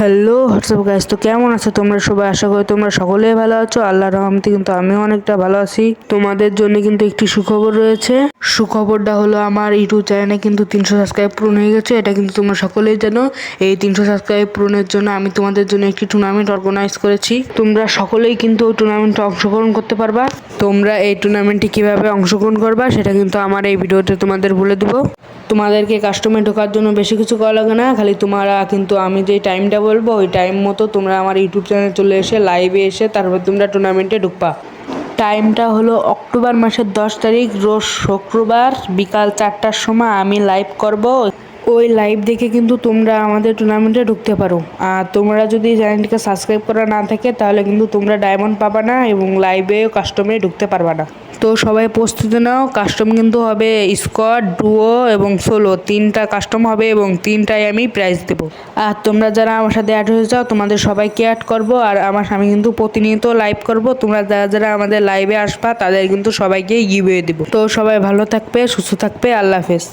Hello WhatsApp guys, তো কেমন আছো তোমরা সবাই? আশা করি তোমরা সকলেই ভালো আছো। আল্লাহর রহমতে কিন্তু আমিও অনেকটা ভালো আছি। তোমাদের জন্য কিন্তু একটি সুখবর রয়েছে। সুখবরটা হলো আমার ইউটিউব চ্যানেলে কিন্তু 300 সাবস্ক্রাইব পূরণ হয়ে গেছে। এটা কিন্তু তোমরা সকলেই জানো। এই 300 সাবস্ক্রাইব পূরণের জন্য আমি তোমাদের জন্য একটি টুর্নামেন্ট অর্গানাইজ করেছি। তোমরা সকলেই কিন্তু ওই টুর্নামেন্টে অংশগ্রহণ করতে পারবা। তোমরা এই টুর্নামেন্টে কিভাবে অংশগ্রহণ করবা সেটা কিন্তু আমার এই ভিডিওতে তোমাদের বলে দেবো। তোমাদেরকে কাস্টমে ঢোকার জন্য বেশি কিছু করা লাগে না, খালি তোমরা কিন্তু আমি যে টাইমটা বলবো ওই টাইম মতো তোমরা আমার ইউটিউব চ্যানেলে চলে এসে লাইভে এসে তারপর তোমরা টুর্নামেন্টে ঢুকবা। টাইমটা হলো অক্টোবর মাসের 10 তারিখ রোজ শুক্রবার বিকাল 4টার সময় আমি লাইভ করব। ওই লাইভ দেখে কিন্তু তোমরা আমাদের টুর্নামেন্টে ঢুকতে পারো। আর তোমরা যদি চ্যানেলটিকে সাবস্ক্রাইব করা না থাকে তাহলে কিন্তু তোমরা ডায়মন্ড পাবা না এবং লাইভেও কাস্টমে ঢুকতে পারবা না। তো সবাই প্রস্তুতি নাও। কাস্টম কিন্তু হবে স্কোয়াড, ডুও এবং সোলো, 3টা কাস্টম হবে এবং 3টায় আমি প্রাইজ দেবো। আর তোমরা যারা আমার সাথে অ্যাড হয়ে যাও তোমাদের সবাইকে অ্যাড করবো। আর আমি কিন্তু প্রতিনিয়ত লাইভ করব। তোমরা যারা যারা আমাদের লাইভে আসবা তাদের কিন্তু সবাইকে গিভওয়ে দেবো। তো সবাই ভালো থাকবে, সুস্থ থাকবে। আল্লাহ হাফেজ।